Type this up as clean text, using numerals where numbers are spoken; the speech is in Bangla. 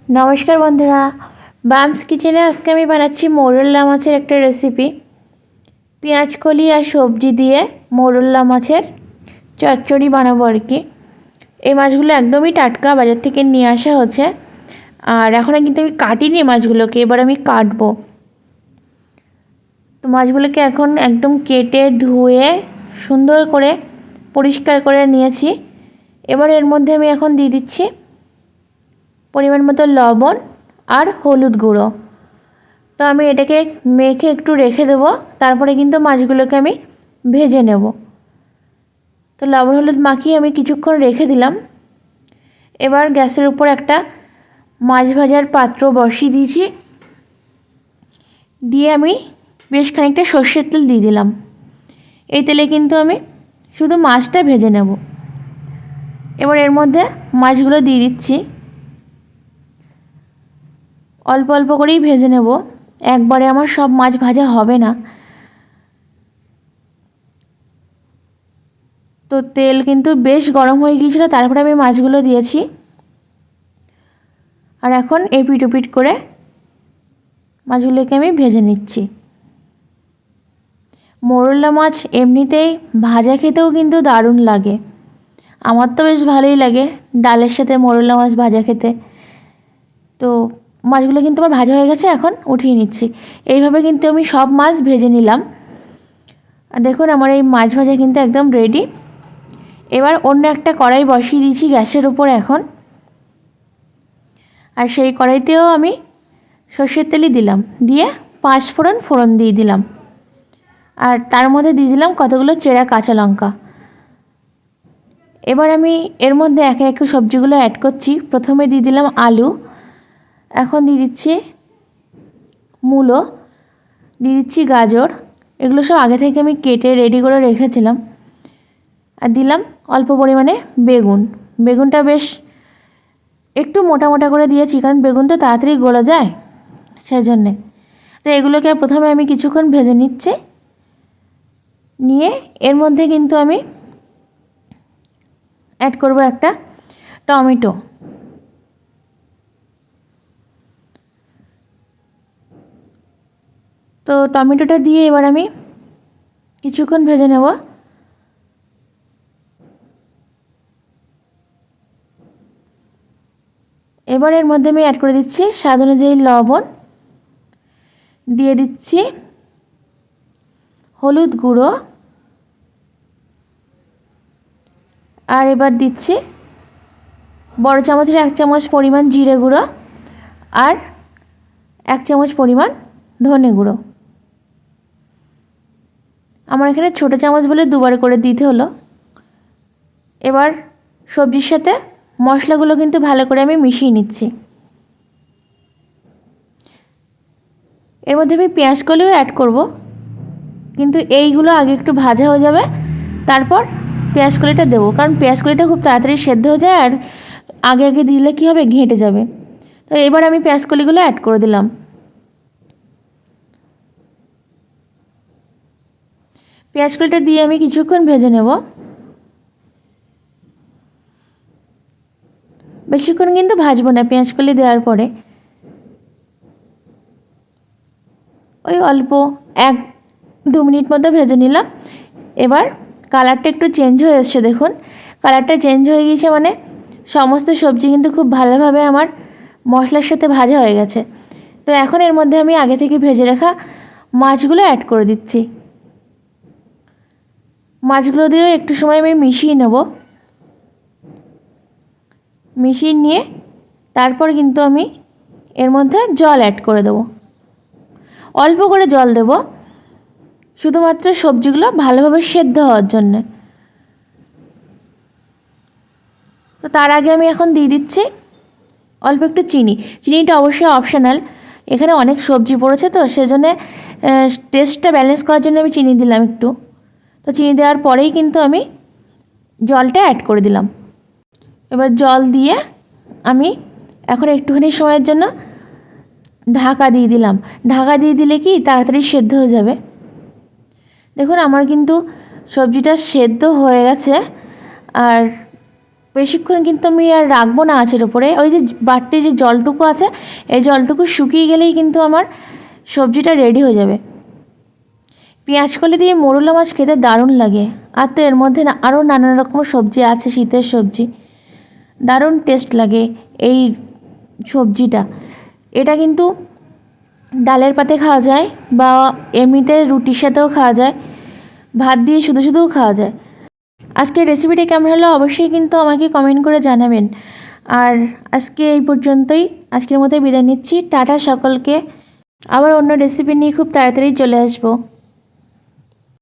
নমস্কার বন্ধুরা, বামস কিচেনে আজকে আমি বানাচ্ছি মৌরলা মাছের একটা রেসিপি। পেঁয়াজ কলি আর সবজি দিয়ে মৌরলা মাছের চচ্চড়ি বানাবো আর কি। এই মাছগুলো একদমই টাটকা, বাজার থেকে নিয়ে আসা হচ্ছে। আর এখন কিন্তু আমি কাটিনি মাছগুলোকে, এবার আমি কাটবো। তো মাছগুলোকে এখন একদম কেটে ধুয়ে সুন্দর করে পরিষ্কার করে নিয়েছি। এবার এর মধ্যে আমি এখন দিয়ে দিচ্ছি পরিমাণ মতো লবণ আর হলুদ গুঁড়ো। তো আমি এটাকে মেখে একটু রেখে দেবো, তারপরে কিন্তু মাছগুলোকে আমি ভেজে নেব। তো লবণ হলুদ মাখিয়ে আমি কিছুক্ষণ রেখে দিলাম। এবার গ্যাসের উপর একটা মাছ ভাজার পাত্র বসিয়ে দিয়েছি, দিয়ে আমি বেশ খানিকটা সর্ষের তেল দিয়ে দিলাম। এই তেলে কিন্তু আমি শুধু মাছটা ভেজে নেব। এবার এর মধ্যে মাছগুলো দিয়ে দিচ্ছি, অল্প অল্প করেই ভেজে নেব, একবারে আমার সব মাছ ভাজা হবে না। তো তেল কিন্তু বেশ গরম হয়ে গিয়েছিল, তারপরে আমি মাছগুলো দিয়েছি। আর এখন এপিট ওপিট করে মাছগুলোকে আমি ভেজে নিচ্ছি। মৌরলা মাছ এমনিতেই ভাজা খেতেও কিন্তু দারুণ লাগে, আমার তো বেশ ভালোই লাগে ডালের সাথে মৌরলা মাছ ভাজা খেতে। তো মাছগুলো কিন্তু আমার ভাজা হয়ে গেছে, এখন উঠিয়ে নিচ্ছি। এইভাবে কিন্তু আমি সব মাছ ভেজে নিলাম। আর দেখুন আমার এই মাছ ভাজা কিন্তু একদম রেডি। এবার অন্য একটা কড়াই বসিয়ে দিয়েছি গ্যাসের উপর এখন। আর সেই কড়াইতেও আমি সর্ষের তেলই দিলাম, দিয়ে 5 ফোড়ন দিয়ে দিলাম। আর তার মধ্যে দিয়ে দিলাম কতগুলো চেরা কাঁচা লঙ্কা। এবার আমি এর মধ্যে একে একে সবজিগুলো অ্যাড করছি। প্রথমে দিয়ে দিলাম আলু, এখন দিয়ে দিচ্ছি মূলো, দিয়ে দিচ্ছি গাজর। এগুলো সব আগে থেকে আমি কেটে রেডি করে রেখেছিলাম। আর দিলাম অল্প পরিমাণে বেগুন। বেগুনটা বেশ একটু মোটা মোটা করে দিয়েছি, কারণ বেগুন তো তাড়াতাড়ি গলে যায় সেজন্যে। তো এগুলোকে প্রথমে আমি কিছুক্ষণ ভেজে নিচ্ছি। নিয়ে এর মধ্যে কিন্তু আমি অ্যাড করব একটা টমেটো। তো টমেটোটা দিয়ে এবার আমি কিছুক্ষণ ভেজে নেব। এবার এর মধ্যে আমি অ্যাড করে দিচ্ছি স্বাদ অনুযায়ী লবণ, দিয়ে দিচ্ছি হলুদ গুঁড়ো, আর এবার দিচ্ছি বড় চামচের 1 চামচ পরিমাণ জিরে গুঁড়ো আর 1 চামচ পরিমাণ ধনে গুঁড়ো। আমার এখানে ছোটো চামচ বলে দুবার করে দিতে হলো। এবার সবজির সাথে মশলাগুলো কিন্তু ভালো করে আমি মিশিয়ে নিচ্ছি। এর মধ্যে আমি পেঁয়াজ কলিও অ্যাড করব, কিন্তু এইগুলো আগে একটু ভাজা হয়ে যাবে, তারপর পেঁয়াজ কলিটা দেবো, কারণ পেঁয়াজ কলিটা খুব তাড়াতাড়ি সেদ্ধ হয়ে যায়, আর আগে আগে দিলে কী হবে, ঘেঁটে যাবে। তো এবার আমি পেঁয়াজ কলিগুলো অ্যাড করে দিলাম। পেঁয়াজ কলিটা দিয়ে আমি কিছুক্ষণ ভেজে নেব। বেশিক্ষণ কিন্তু ভাজবো না পেঁয়াজ কলি দেওয়ার পরে, ওই অল্প 1-2 মিনিট মতো ভেজে নিলাম। এবার কালারটা একটু চেঞ্জ হয়ে এসছে, দেখুন কালারটা চেঞ্জ হয়ে গিয়েছে, মানে সমস্ত সবজি কিন্তু খুব ভালোভাবে আমার মশলার সাথে ভাজা হয়ে গেছে। তো এখন এর মধ্যে আমি আগে থেকে ভেজে রাখা মাছগুলো অ্যাড করে দিচ্ছি। মাছগুলো দিয়েও একটু সময় আমি মিশিয়ে নেব। মিশিয়ে নিয়ে তারপর কিন্তু আমি এর মধ্যে জল অ্যাড করে দেবো, অল্প করে জল দেব, শুধুমাত্র সবজিগুলো ভালোভাবে সেদ্ধ হওয়ার জন্য। তো তার আগে আমি এখন দিয়ে দিচ্ছি অল্প একটু চিনি। চিনিটা অবশ্যই অপশনাল, এখানে অনেক সবজি পড়েছে তো সেজন্য টেস্টটা ব্যালেন্স করার জন্য আমি চিনি দিলাম একটু। তো চিনি দেওয়ার পরেই কিন্তু আমি জলটা অ্যাড করে দিলাম। এবার জল দিয়ে আমি এখন একটুখানি সময়ের জন্য ঢাকা দিয়ে দিলাম। ঢাকা দিয়ে দিলে কি তাড়াতাড়ি সেদ্ধ হয়ে যাবে। দেখুন আমার কিন্তু সবজিটা সেদ্ধ হয়ে গেছে, আর বেশিক্ষণ কিন্তু আমি আর রাখবো না আঁচের ওপরে। ওই যে বাড়তি যে জলটুকু আছে এই জলটুকু শুকিয়ে গেলেই কিন্তু আমার সবজিটা রেডি হয়ে যাবে। পেঁয়াজ কলি দিয়ে মোরলা মাছ খেতে দারুণ লাগে। আর তো এর মধ্যে আরও নানা রকম সবজি আছে, শীতের সবজি, দারুণ টেস্ট লাগে এই সবজিটা। এটা কিন্তু ডালের পাতে খাওয়া যায় বা এমনিতে রুটির সাথেও খাওয়া যায়, ভাত দিয়ে শুধু শুধুও খাওয়া যায়। আজকের রেসিপিটা কেমন হলো অবশ্যই কিন্তু আমাকে কমেন্ট করে জানাবেন। আর আজকে এই পর্যন্তই, আজকের মতো বিদায় নিচ্ছি। টাটা সকলকে। আবার অন্য রেসিপি নিয়ে খুব তাড়াতাড়ি চলে আসবো।